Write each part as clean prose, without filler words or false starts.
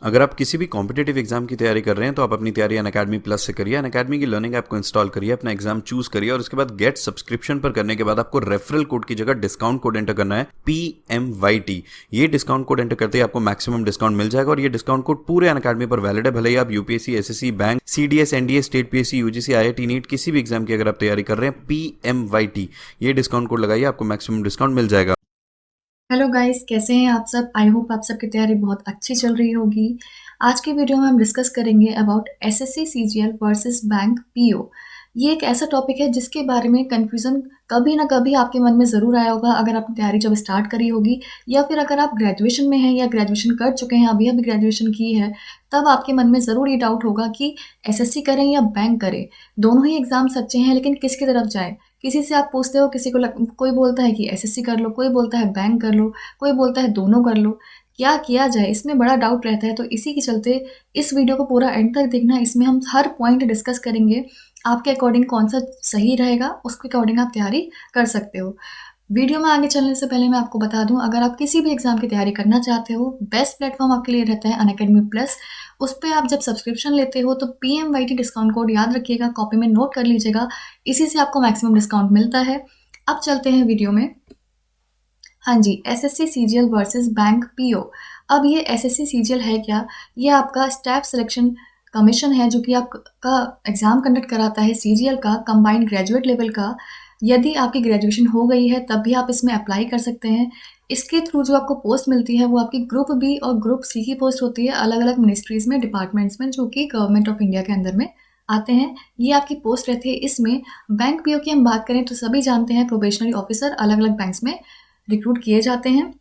अगर आप किसी भी कॉम्पिटिटिव एग्जाम की तैयारी कर रहे हैं तो आप अपनी तैयारी अनअकैडमी प्लस से करिए। अनअकैडमी की लर्निंग ऐप को इंस्टॉल करिए, अपना एग्जाम चूज करिए और उसके बाद गेट सब्सक्रिप्शन पर करने के बाद आपको रेफरल कोड की जगह डिस्काउंट कोड एंटर करना है PMYT। ये डिस्काउंट कोड एंटर करते ही आपको मैक्सिमम डिस्काउंट मिल जाएगा और ये डिस्काउंट कोड पूरे अनअकैडमी पर वैलिड है। भले ही आप UPSC, SSC, bank, CDS, NDA, state PSC, UGC, IIT, NEET किसी भी एग्जाम की अगर आप तैयारी कर रहे हैं, PMYT ये डिस्काउंट कोड लगाइए, आपको मैक्सिमम डिस्काउंट मिल जाएगा। हेलो गाइस, कैसे हैं आप सब। आई होप आप सबकी तैयारी बहुत अच्छी चल रही होगी। आज की वीडियो में हम डिस्कस करेंगे about SSC CGL versus bank PO. ये एक ऐसा टॉपिक है जिसके बारे में कंफ्यूजन कभी ना कभी आपके मन में ज़रूर आया होगा, अगर आपने तैयारी जब स्टार्ट करी होगी या फिर अगर आप ग्रेजुएशन में हैं या ग्रेजुएशन कर चुके हैं, अभी अभी ग्रेजुएशन की है, तब आपके मन में ज़रूर ये डाउट होगा कि एसएससी करें या बैंक करें। दोनों ही एग्जाम सच्चे हैं, लेकिन किसकी तरफ जाएं। किसी से आप पूछते हो, किसी को कोई बोलता है कि एसएससी कर लो, कोई बोलता है बैंक कर लो, कोई बोलता है दोनों कर लो। क्या किया जाए, इसमें बड़ा डाउट रहता है। तो इसी के चलते इस वीडियो को पूरा एंड तक देखना। इसमें हम हर पॉइंट डिस्कस करेंगे। आपके अकॉर्डिंग कौन सा सही रहेगा, उसके अकॉर्डिंग आप तैयारी कर सकते हो। वीडियो में आगे चलने से पहले मैं आपको बता दूं, अगर आप किसी भी एग्जाम की तैयारी करना चाहते हो, बेस्ट प्लेटफॉर्म आपके लिए रहता है अनअकैडमी प्लस। उस पर आप जब सब्सक्रिप्शन लेते हो तो PMYT डिस्काउंट कोड याद रखिएगा, कॉपी में नोट कर लीजिएगा। इसी से आपको मैक्सिमम डिस्काउंट मिलता है। अब चलते हैं वीडियो में। हाँ जी, SSC CGL versus bank PO. अब ये एसएससी सीजीएल है क्या? ये आपका स्टाफ सिलेक्शन कमीशन है, जो कि आपका एग्जाम कंडक्ट कराता है सीजीएल का, कंबाइंड ग्रेजुएट लेवल का। यदि आपकी ग्रेजुएशन हो गई है तब भी आप इसमें अप्लाई कर सकते हैं। इसके थ्रू जो आपको पोस्ट मिलती है वो आपकी ग्रुप बी और ग्रुप सी की पोस्ट होती है, अलग अलग मिनिस्ट्रीज में, डिपार्टमेंट्स में, जो कि गवर्नमेंट ऑफ इंडिया के अंदर में आते हैं। ये आपकी पोस्ट रहती है। इसमें बैंक पीओ की हम बात करें तो सभी जानते हैं, प्रोबेशनरी ऑफिसर अलग अलग बैंक्स में रिक्रूट किए जाते हैं।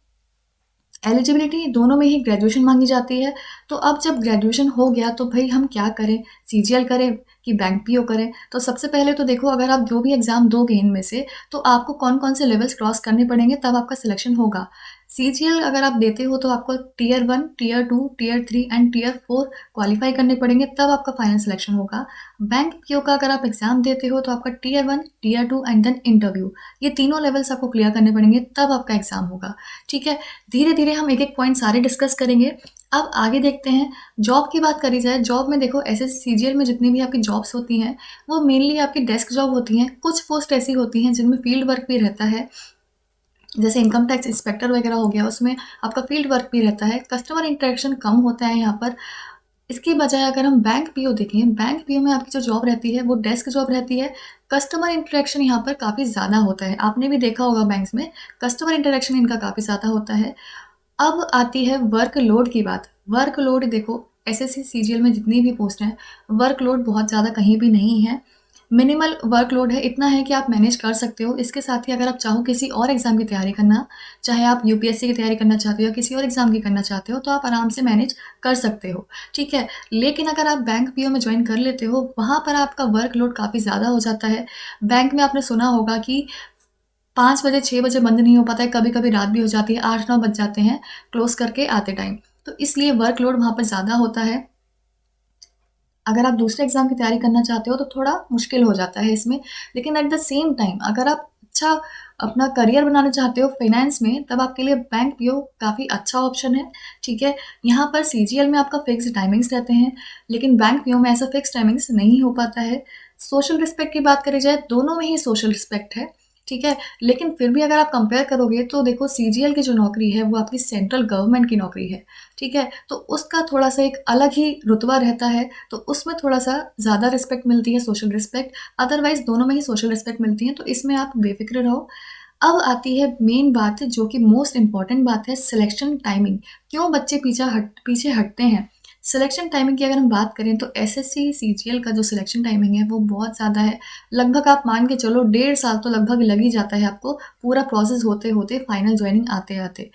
एलिजिबिलिटी दोनों में ही ग्रेजुएशन मांगी जाती है। तो अब जब ग्रेजुएशन हो गया तो भाई हम क्या करें, सीजीएल करें कि बैंक पीओ करें? तो सबसे पहले तो देखो, अगर आप जो भी एग्जाम दोगे इनमें से, तो आपको कौन कौन से लेवल्स क्रॉस करने पड़ेंगे, तब आपका सिलेक्शन होगा। सीजीएल अगर आप देते हो तो आपको tier 1, tier 2, tier 3 and tier 4 qualify करने पड़ेंगे, तब आपका फाइनल सिलेक्शन होगा। बैंक पीओ का अगर आप एग्जाम देते हो तो आपका tier 1, tier 2 and then interview, ये तीनों लेवल्स आपको क्लियर करने पड़ेंगे, तब आपका एग्जाम होगा। ठीक है, धीरे धीरे हम एक एक पॉइंट सारे डिस्कस करेंगे। अब आगे देखते हैं। जॉब की बात करी जाए, जॉब में देखो, ऐसे सीजीएल में जितनी भी आपकी जॉब्स होती हैं वो मेनली आपकी डेस्क जॉब होती हैं। कुछ पोस्ट ऐसी होती हैं जिनमें फील्ड वर्क भी रहता है, जैसे इनकम टैक्स इंस्पेक्टर वगैरह हो गया, उसमें आपका फील्ड वर्क भी रहता है। कस्टमर इंटरेक्शन कम होता है यहाँ पर। इसकी बजाय अगर हम बैंक पीओ देखें, बैंक पीओ में आपकी जो जॉब रहती है वो डेस्क जॉब रहती है। कस्टमर इंटरेक्शन यहाँ पर काफ़ी ज़्यादा होता है, आपने भी देखा होगा बैंक्स में कस्टमर इंटरेक्शन इनका काफ़ी ज़्यादा होता है। अब आती है वर्कलोड की बात। वर्कलोड देखो, एसएससी सीजीएल में जितनी भी पोस्ट हैं, वर्कलोड बहुत ज़्यादा कहीं भी नहीं है। मिनिमल वर्कलोड है, इतना है कि आप मैनेज कर सकते हो। इसके साथ ही अगर आप चाहो किसी और एग्ज़ाम की तैयारी करना, चाहे आप यूपीएससी की तैयारी करना चाहते हो या किसी और एग्ज़ाम की करना चाहते हो, तो आप आराम से मैनेज कर सकते हो। ठीक है, लेकिन अगर आप बैंक पीओ में ज्वाइन कर लेते हो, वहाँ पर आपका वर्कलोड काफ़ी ज़्यादा हो जाता है। बैंक में आपने सुना होगा कि 5 बजे 6 बजे बंद नहीं हो पाता है, कभी-कभी रात भी हो जाती है, 8-9 बज जाते हैं क्लोज़ करके आते टाइम। तो इसलिए वर्कलोड वहाँ पर ज़्यादा होता है। अगर आप दूसरे एग्ज़ाम की तैयारी करना चाहते हो तो थोड़ा मुश्किल हो जाता है इसमें। लेकिन एट द सेम टाइम अगर आप अच्छा अपना करियर बनाना चाहते हो फाइनेंस में, तब आपके लिए बैंक पीओ काफ़ी अच्छा ऑप्शन है। ठीक है, यहाँ पर सीजीएल में आपका फिक्स टाइमिंग्स रहते हैं, लेकिन बैंक पीओ में ऐसा फिक्स टाइमिंग्स नहीं हो पाता है। सोशल रिस्पेक्ट की बात करी जाए, दोनों में ही सोशल रिस्पेक्ट है। ठीक है, लेकिन फिर भी अगर आप कंपेयर करोगे तो देखो, सीजीएल की जो नौकरी है वो आपकी सेंट्रल गवर्नमेंट की नौकरी है। ठीक है, तो उसका थोड़ा सा एक अलग ही रुतबा रहता है, तो उसमें थोड़ा सा ज़्यादा रिस्पेक्ट मिलती है, सोशल रिस्पेक्ट। अदरवाइज दोनों में ही सोशल रिस्पेक्ट मिलती है, तो इसमें आप बेफिक्र रहो। अब आती है मेन बात, जो कि मोस्ट इंपॉर्टेंट बात है, सिलेक्शन टाइमिंग। क्यों बच्चे पीछे हटते हैं? सिलेक्शन टाइमिंग की अगर हम बात करें तो एसएससी सीजीएल का जो सिलेक्शन टाइमिंग है वो बहुत ज़्यादा है। लगभग आप मान के चलो 1.5 साल तो लगभग लग ही जाता है आपको, पूरा प्रोसेस होते होते, फाइनल ज्वाइनिंग आते आते।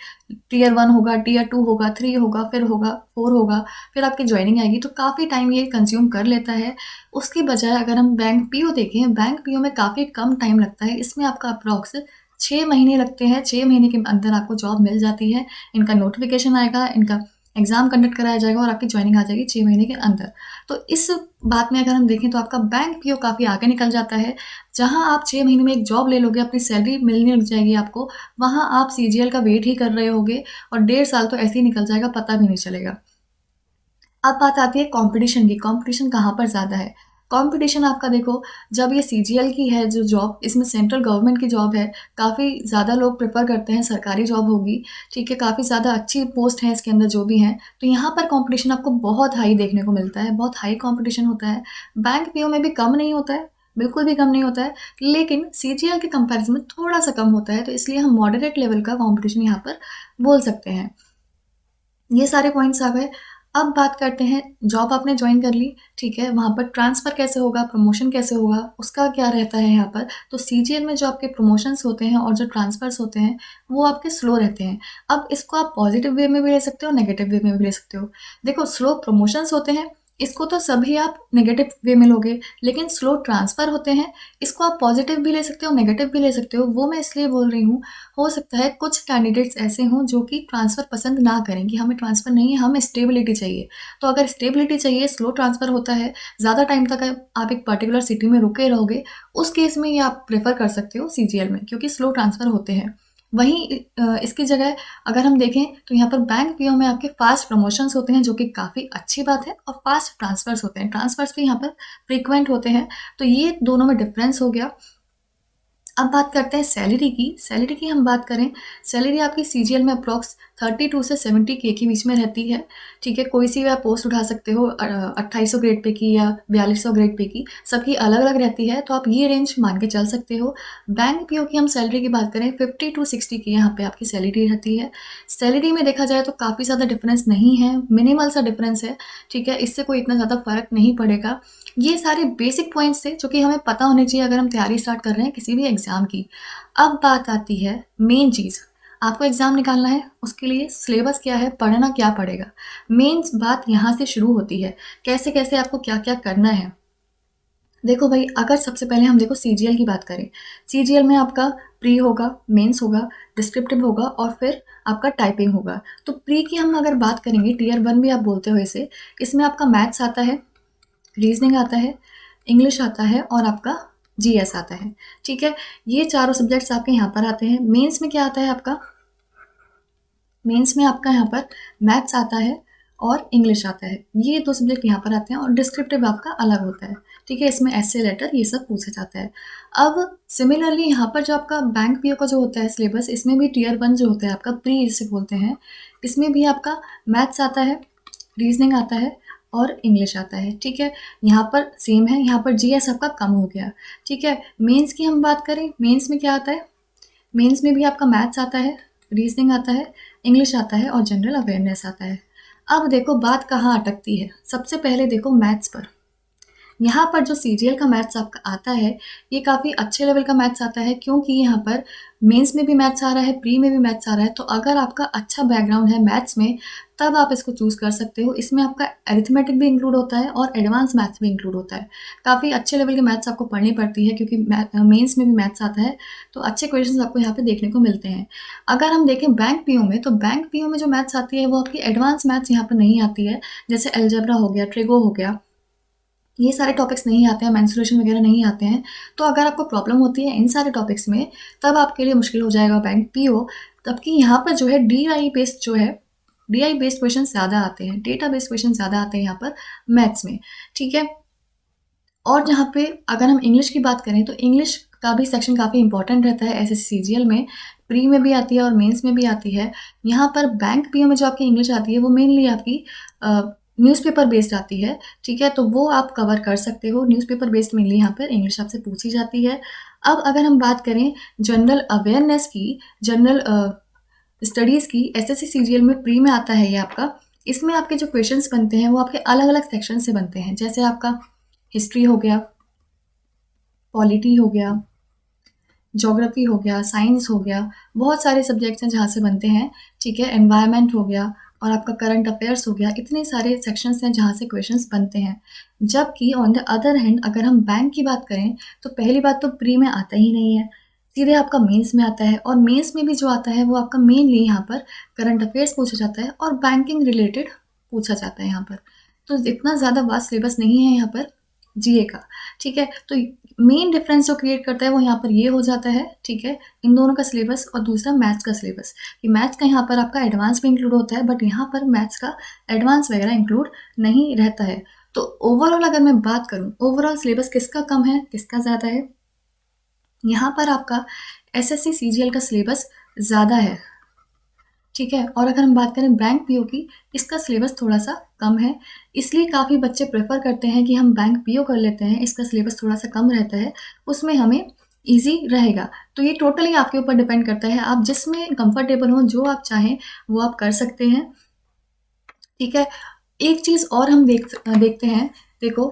टीयर 1 होगा, टीयर 2 होगा, 3 होगा, फिर होगा 4 होगा, फिर आपकी ज्वाइनिंग आएगी, तो काफ़ी टाइम ये कंज्यूम कर लेता है। उसकी बजाय अगर हम बैंक पीओ देखें, बैंक पीओ में काफ़ी कम टाइम लगता है। इसमें आपका अप्रॉक्स 6 महीने लगते हैं। 6 महीने के अंदर आपको जॉब मिल जाती है। इनका नोटिफिकेशन आएगा, इनका एग्ज़ाम कंडक्ट कराया जाएगा और आपकी ज्वाइनिंग आ जाएगी 6 महीने के अंदर। तो इस बात में अगर हम देखें तो आपका बैंक पीओ काफ़ी आगे निकल जाता है। जहाँ आप 6 महीने में एक जॉब ले लोगे, अपनी सैलरी मिलने लग जाएगी आपको, वहाँ आप सीजीएल का वेट ही कर रहे होगे और 1.5 साल तो ऐसे ही निकल जाएगा, पता भी नहीं चलेगा। अब बात आती है कंपटीशन की। कंपटीशन कहाँ पर ज़्यादा है? कंपटीशन आपका देखो, जब ये सीजीएल की है जो जॉब, इसमें सेंट्रल गवर्नमेंट की जॉब है, काफ़ी ज़्यादा लोग प्रेफर करते हैं सरकारी जॉब होगी, ठीक है, काफ़ी ज़्यादा अच्छी पोस्ट है इसके अंदर जो भी हैं, तो यहाँ पर कंपटीशन आपको बहुत हाई देखने को मिलता है, बहुत हाई कंपटीशन होता है। बैंक पीओ में भी कम नहीं होता है, बिल्कुल भी कम नहीं होता है, लेकिन सीजीएल के कंपैरिजन में थोड़ा सा कम होता है, तो इसलिए हम मॉडरेट लेवल का कंपटीशन यहाँ पर बोल सकते हैं। ये सारे पॉइंट्स आ गए। अब बात करते हैं, जॉब आपने ज्वाइन कर ली, ठीक है, वहाँ पर ट्रांसफ़र कैसे होगा, प्रमोशन कैसे होगा, उसका क्या रहता है यहाँ पर। तो सीजीएल में जो आपके प्रमोशंस होते हैं और जो ट्रांसफ़र्स होते हैं, वो आपके स्लो रहते हैं। अब इसको आप पॉजिटिव वे में भी ले सकते हो, नेगेटिव वे में भी ले सकते हो। देखो, स्लो प्रमोशंस होते हैं, इसको तो सभी आप नेगेटिव वे में लोगे, लेकिन स्लो ट्रांसफ़र होते हैं, इसको आप पॉजिटिव भी ले सकते हो, नेगेटिव भी ले सकते हो। वो मैं इसलिए बोल रही हूँ, हो सकता है कुछ कैंडिडेट्स ऐसे हों जो कि ट्रांसफ़र पसंद ना करें, कि हमें ट्रांसफ़र नहीं है, हमें स्टेबिलिटी चाहिए। तो अगर स्टेबिलिटी चाहिए, स्लो ट्रांसफ़र होता है, ज़्यादा टाइम तक आप एक पर्टिकुलर सिटी में रुके रहोगे, उस केस में ये आप प्रेफर कर सकते हो सीजीएल में, क्योंकि स्लो ट्रांसफ़र होते हैं। वहीं इसकी जगह अगर हम देखें तो यहाँ पर बैंक पीओ में आपके फास्ट प्रमोशंस होते हैं, जो कि काफ़ी अच्छी बात है, और फास्ट ट्रांसफ़र्स होते हैं, ट्रांसफ़र्स भी यहाँ पर फ्रीक्वेंट होते हैं। तो ये दोनों में डिफरेंस हो गया। अब बात करते हैं सैलरी की। सैलरी की हम बात करें, सैलरी आपकी सीजीएल में अप्रॉक्स 32 से 70 के बीच में रहती है, ठीक है। कोई सी भी आप पोस्ट उठा सकते हो, 2800 ग्रेड पे की या 4200 ग्रेड पे की, सबकी अलग अलग रहती है, तो आप ये रेंज मान के चल सकते हो। बैंक पीओ की हम सैलरी की बात करें, 50 टू 60 की यहाँ पे आपकी सैलरी रहती है। सैलरी में देखा जाए तो काफ़ी ज़्यादा डिफरेंस नहीं है, मिनिमल सा डिफरेंस है, ठीक है, इससे कोई इतना ज़्यादा फ़र्क नहीं पड़ेगा। ये सारे बेसिक पॉइंट्स थे जो कि हमें पता होने चाहिए अगर हम तैयारी स्टार्ट कर रहे हैं किसी भी एग्ज़ाम की। अब बात आती है मेन चीज़, आपको एग्ज़ाम निकालना है, उसके लिए सिलेबस क्या है, पढ़ना क्या पड़ेगा। मेन बात यहाँ से शुरू होती है, कैसे कैसे आपको क्या क्या करना है। देखो भाई, अगर सबसे पहले हम देखो सीजीएल की बात करें, सीजीएल में आपका प्री होगा, मेंस होगा, डिस्क्रिप्टिव होगा और फिर आपका टाइपिंग होगा। तो प्री की हम अगर बात करेंगे, टियर 1 भी आप बोलते हो इसे, इसमें आपका मैथ्स आता है, रीजनिंग आता है, इंग्लिश आता है और आपका जीएस आता है, ठीक है। ये चारों सब्जेक्ट्स आपके यहाँ पर आते हैं। मेंस में क्या आता है आपका, मेंस में आपका यहाँ पर मैथ्स आता है और इंग्लिश आता है, ये दो सब्जेक्ट यहाँ पर आते हैं, और डिस्क्रिप्टिव आपका अलग होता है, ठीक है। इसमें ऐसे लेटर ये सब पूछा जाता है। अब सिमिलरली यहाँ पर जो आपका बैंक पीओ का जो होता है सिलेबस, इसमें भी टियर 1 जो होता है आपका प्री जिसे बोलते हैं, इसमें भी आपका मैथ्स आता है, रीजनिंग आता है और इंग्लिश आता है, ठीक है। यहाँ पर सेम है, यहाँ पर जीएस आपका कम हो गया, ठीक है। मेंस की हम बात करें, मेंस में क्या आता है, मेंस में भी आपका मैथ्स आता है, रीजनिंग आता है, इंग्लिश आता है और जनरल अवेयरनेस आता है। अब देखो बात कहाँ अटकती है, सबसे पहले देखो मैथ्स पर। यहाँ पर जो सीजीएल का मैथ्स आपका आता है, ये काफ़ी अच्छे लेवल का मैथ्स आता है, क्योंकि यहाँ पर मेंस में भी मैथ्स आ रहा है, प्री में भी मैथ्स आ रहा है। तो अगर आपका अच्छा बैकग्राउंड है मैथ्स में, तब आप इसको चूज़ कर सकते हो। इसमें आपका अरिथमेटिक भी इंक्लूड होता है और एडवांस मैथ्स भी इंक्लूड होता है। काफ़ी अच्छे लेवल के मैथ्स आपको पढ़नी पड़ती है, क्योंकि मेंस में भी मैथ्स आता है, तो अच्छे क्वेश्चंस आपको यहाँ पे देखने को मिलते हैं। अगर हम देखें बैंक पीओ में, तो बैंक पीओ में जो मैथ्स आती है वो आपकी एडवांस मैथ्स यहाँ पर नहीं आती है, जैसे अलजेब्रा हो गया, ट्रिगो हो गया, ये सारे टॉपिक्स नहीं आते हैं, मेंसुरेशन वगैरह नहीं आते हैं। तो अगर आपको प्रॉब्लम होती है इन सारे टॉपिक्स में, तब आपके लिए मुश्किल हो जाएगा बैंक पीओ। जबकि यहाँ पर जो है डीआई बेस्ड जो है, डीआई बेस्ड क्वेश्चन ज़्यादा आते हैं, डेटा बेस्ड क्वेश्चन ज़्यादा आते हैं यहाँ पर मैथ्स में, ठीक है। और जहाँ पे अगर हम इंग्लिश की बात करें, तो इंग्लिश का भी सेक्शन काफ़ी इंपॉर्टेंट रहता है एसएससीजीएल में, प्री में भी आती है और मेंस में भी आती है। यहाँ पर बैंक पीओ में जो आपकी इंग्लिश आती है, वो मेनली आपकी न्यूज़पेपर बेस्ड आती है, ठीक है। तो वो आप कवर कर सकते हो, न्यूज़पेपर बेस्ड मेनली यहाँ पर इंग्लिश आपसे पूछी जाती है। अब अगर हम बात करें जनरल अवेयरनेस की, जनरल स्टडीज़ की, एसएससी सीजीएल में प्री में आता है ये आपका। इसमें आपके जो क्वेश्चंस बनते हैं वो आपके अलग अलग सेक्शन से बनते हैं, जैसे आपका हिस्ट्री हो गया, पॉलिटी हो गया, ज्योग्राफी हो गया, साइंस हो गया, बहुत सारे सब्जेक्ट्स हैं जहाँ से बनते हैं, ठीक है। एनवायरनमेंट हो गया और आपका करंट अफेयर्स हो गया, इतने सारे सेक्शंस हैं जहाँ से क्वेश्चंस बनते हैं। जबकि ऑन द अदर हैंड अगर हम बैंक की बात करें, तो पहली बात तो प्री में आता ही नहीं है, सीधे आपका मेंस में आता है, और मेंस में भी जो आता है वो आपका मेनली यहाँ पर करंट अफेयर्स पूछा जाता है और बैंकिंग रिलेटेड पूछा जाता है यहाँ पर। तो इतना ज़्यादा वास्ट सिलेबस नहीं है यहाँ पर। जीए का, ठीक है। तो मेन डिफरेंस जो क्रिएट करता है वो यहाँ पर ये हो जाता है, ठीक है, इन दोनों का सिलेबस और दूसरा मैथ्स का सिलेबस। कि मैथ्स का यहाँ पर आपका एडवांस भी इंक्लूड होता है, बट यहाँ पर मैथ्स का एडवांस वगैरह इंक्लूड नहीं रहता है। तो ओवरऑल अगर मैं बात करूँ, ओवरऑल सिलेबस किसका कम है, किसका ज़्यादा है, यहाँ पर आपका एसएससी सीजीएल का सिलेबस ज़्यादा है, ठीक है। और अगर हम बात करें बैंक पीओ की, इसका सिलेबस थोड़ा सा कम है, इसलिए काफ़ी बच्चे प्रेफर करते हैं कि हम बैंक पीओ कर लेते हैं, इसका सिलेबस थोड़ा सा कम रहता है, उसमें हमें ईजी रहेगा। तो ये टोटली आपके ऊपर डिपेंड करता है, आप जिसमें कंफर्टेबल हो, जो आप चाहें वो आप कर सकते हैं, ठीक है। एक चीज़ और हम देखते हैं, देखो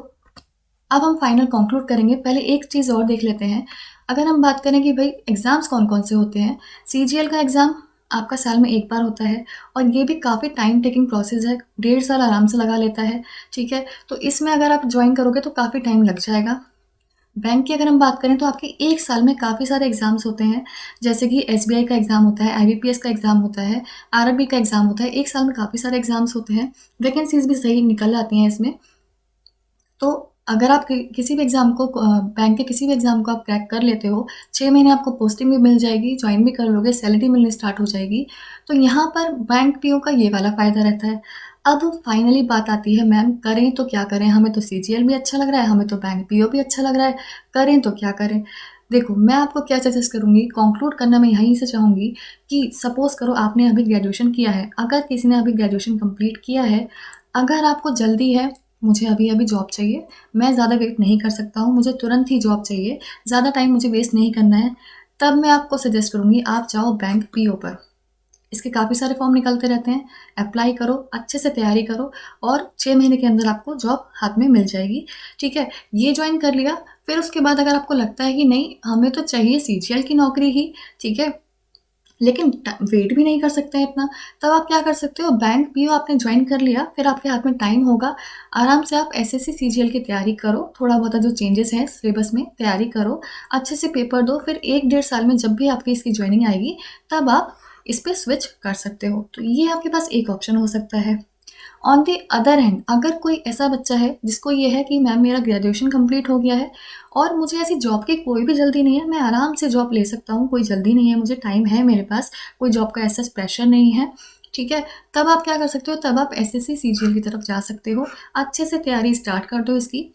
अब हम फाइनल कंक्लूड करेंगे, पहले एक चीज़ और देख लेते हैं। अगर हम बात करें कि भाई एग्ज़ाम्स कौन कौन से होते हैं, सीजीएल का एग्ज़ाम आपका साल में एक बार होता है, और ये भी काफ़ी टाइम टेकिंग प्रोसेस है, 1.5 साल आराम से लगा लेता है, ठीक है। तो इसमें अगर आप ज्वाइन करोगे तो काफ़ी टाइम लग जाएगा। बैंक की अगर हम बात करें तो आपके एक साल में काफ़ी सारे एग्ज़ाम्स होते हैं, जैसे कि एसबीआई का एग्ज़ाम होता है, आईबीपीएस का एग्ज़ाम होता है, आरआरबी का एग्ज़ाम होता है, एक साल में काफ़ी सारे एग्ज़ाम्स होते हैं, वैकेंसीज भी सही निकल आती हैं इसमें। तो अगर आप किसी भी एग्ज़ाम को बैंक के किसी भी एग्ज़ाम को आप क्रैक कर लेते हो, 6 महीने आपको पोस्टिंग भी मिल जाएगी, ज्वाइन भी कर लोगे, सैलरी मिलनी स्टार्ट हो जाएगी। तो यहाँ पर बैंक पीओ का ये वाला फ़ायदा रहता है। अब फाइनली बात आती है, मैम करें तो क्या करें? हमें तो सीजीएल भी अच्छा लग रहा है, हमें तो बैंक पीओ भी अच्छा लग रहा है, करें तो क्या करें? देखो, मैं आपको क्या सजेस्ट करूँगी, कंक्लूड करना मैं यहीं से चाहूँगी कि सपोज़ करो आपने अभी ग्रेजुएशन किया है, अगर किसी ने अभी ग्रेजुएशन कंप्लीट किया है, अगर आपको जल्दी है, मुझे अभी-अभी जॉब चाहिए, मैं ज़्यादा वेट नहीं कर सकता हूँ, मुझे तुरंत ही जॉब चाहिए, ज़्यादा टाइम मुझे वेस्ट नहीं करना है, तब मैं आपको सजेस्ट करूँगी आप जाओ बैंक पीओ पर। इसके काफ़ी सारे फॉर्म निकलते रहते हैं, अप्लाई करो, अच्छे से तैयारी करो, और 6 महीने के अंदर आपको जॉब हाथ में मिल जाएगी, ठीक है। ये ज्वाइन कर लिया, फिर उसके बाद अगर आपको लगता है कि नहीं हमें तो चाहिए सीजीएल की नौकरी ही, ठीक है, लेकिन वेट भी नहीं कर सकते हैं इतना, तब आप क्या कर सकते हो, बैंक पीओ आपने ज्वाइन कर लिया, फिर आपके हाथ में टाइम होगा, आराम से आप एसएससी सीजीएल की तैयारी करो, थोड़ा बहुत जो चेंजेस हैं सिलेबस में तैयारी करो, अच्छे से पेपर दो, फिर 1-1.5 साल में जब भी आपकी इसकी ज्वाइनिंग आएगी तब आप इस पर स्विच कर सकते हो। तो ये आपके पास एक ऑप्शन हो सकता है। ऑन द अदर हैंड, अगर कोई ऐसा बच्चा है जिसको ये है कि मैम मेरा ग्रेजुएशन कंप्लीट हो गया है और मुझे ऐसी जॉब की कोई भी जल्दी नहीं है, मैं आराम से जॉब ले सकता हूँ, कोई जल्दी नहीं है, मुझे टाइम है मेरे पास, कोई जॉब का ऐसा प्रेशर नहीं है, ठीक है, तब आप क्या कर सकते हो, तब आप एसएससी सीजीएल की तरफ जा सकते हो, अच्छे से तैयारी स्टार्ट कर दो इसकी।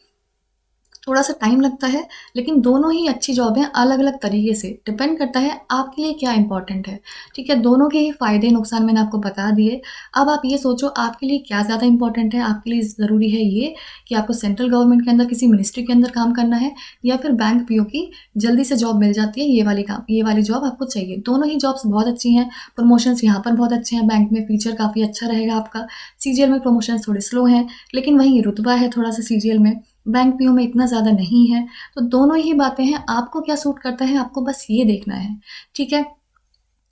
थोड़ा सा टाइम लगता है, लेकिन दोनों ही अच्छी जॉब हैं, अलग अलग तरीके से डिपेंड करता है आपके लिए क्या इंपॉर्टेंट है, ठीक है। दोनों के ही फ़ायदे नुकसान मैंने आपको बता दिए। अब आप ये सोचो आपके लिए क्या ज़्यादा इंपॉर्टेंट है, आपके लिए ज़रूरी है ये कि आपको सेंट्रल गवर्नमेंट के अंदर किसी मिनिस्ट्री के अंदर काम करना है, या फिर बैंक पीओ की जल्दी से जॉब मिल जाती है, ये वाली जॉब आपको चाहिए। दोनों ही जॉब्स बहुत अच्छी हैं, प्रमोशंस यहाँ पर बहुत अच्छे हैं, बैंक में फ्यूचर काफ़ी अच्छा रहेगा आपका, सीजीएल में प्रमोशंस थोड़े स्लो हैं, लेकिन वहीं रुतबा है थोड़ा सा सीजीएल में, बैंक पीओ में इतना ज़्यादा नहीं है। तो दोनों ही बातें हैं, आपको क्या सूट करता है आपको बस ये देखना है, ठीक है।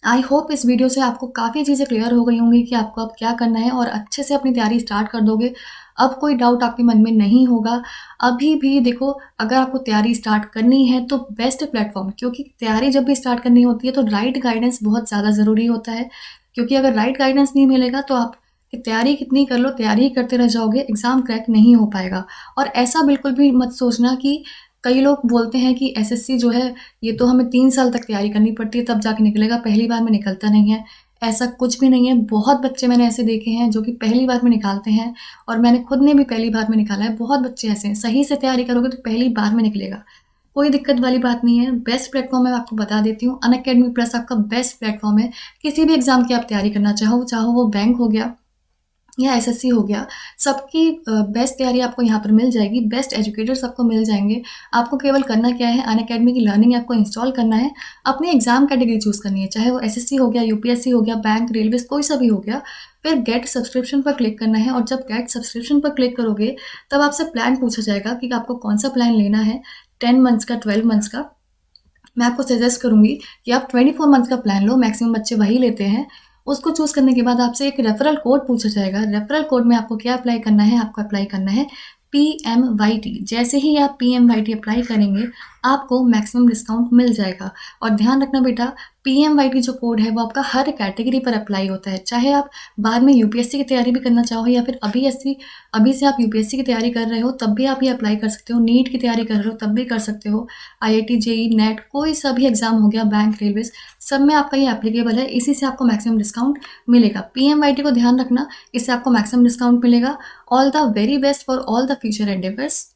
आई होप इस वीडियो से आपको काफ़ी चीज़ें क्लियर हो गई होंगी कि आपको अब क्या करना है, और अच्छे से अपनी तैयारी स्टार्ट कर दोगे, अब कोई डाउट आपके मन में नहीं होगा। अभी भी देखो, अगर आपको तैयारी स्टार्ट करनी है तो बेस्ट प्लेटफॉर्म, क्योंकि तैयारी जब भी स्टार्ट करनी होती है तो राइट गाइडेंस बहुत ज़्यादा ज़रूरी होता है, क्योंकि अगर राइट गाइडेंस नहीं मिलेगा तो आप कि तैयारी कितनी कर लो, तैयारी ही करते रह जाओगे, एग्ज़ाम क्रैक नहीं हो पाएगा। और ऐसा बिल्कुल भी मत सोचना कि कई लोग बोलते हैं कि एसएससी जो है ये तो हमें 3 साल तक तैयारी करनी पड़ती है तब जाके निकलेगा, पहली बार में निकलता नहीं है। ऐसा कुछ भी नहीं है, बहुत बच्चे मैंने ऐसे देखे हैं जो कि पहली बार में निकालते हैं, और मैंने खुद ने भी पहली बार में निकाला है, बहुत बच्चे ऐसे हैं। सही से तैयारी करोगे तो पहली बार में निकलेगा, कोई दिक्कत वाली बात नहीं है। बेस्ट प्लेटफॉर्म मैं आपको बता देती हूँ, अनअकैडमी प्लस आपका बेस्ट प्लेटफॉर्म है। किसी भी एग्ज़ाम की आप तैयारी करना चाहो वो बैंक हो गया या एसएससी हो गया, सबकी बेस्ट तैयारी आपको यहाँ पर मिल जाएगी, बेस्ट एजुकेटर्स आपको मिल जाएंगे। आपको केवल करना क्या है, अनअकैडमी की लर्निंग आपको इंस्टॉल करना है, अपनी एग्जाम कैटेगरी चूज़ करनी है, चाहे वो एसएससी हो गया, यूपीएससी हो गया, बैंक, रेलवे, कोई सा भी हो गया। फिर गेट सब्सक्रिप्शन पर क्लिक करना है, और जब गेट सब्सक्रिप्शन पर क्लिक करोगे तब आपसे प्लान पूछा जाएगा कि आपको कौन सा प्लान लेना है, 10 मंथ्स का, 12 मंथ्स का। मैं आपको सजेस्ट करूँगी कि आप 24 मंथ का प्लान लो, मैक्सिमम बच्चे वही लेते हैं। उसको चूज़ करने के बाद आपसे एक रेफरल कोड पूछा जाएगा, रेफरल कोड में आपको क्या अप्लाई करना है, आपको अप्लाई करना है PMYT। जैसे ही आप PMYT अप्लाई करेंगे आपको मैक्सिमम डिस्काउंट मिल जाएगा। और ध्यान रखना बेटा, PMYT जो कोड है वो आपका हर कैटेगरी पर अप्लाई होता है, चाहे आप बाद में यूपीएससी की तैयारी भी करना चाहो या फिर अभी से आप यूपीएससी की तैयारी कर रहे हो तब भी आप ये अप्लाई कर सकते हो, नीट की तैयारी कर रहे हो तब भी कर सकते हो, IIT जेई नेट कोई सा भी एग्जाम हो गया, बैंक रेलवेज, सब में आपका ये एप्लीकेबल है। इसी से आपको मैक्सिमम डिस्काउंट मिलेगा। PMYT को ध्यान रखना, इससे आपको मैक्सिमम डिस्काउंट मिलेगा। All the very best for all the future endeavours.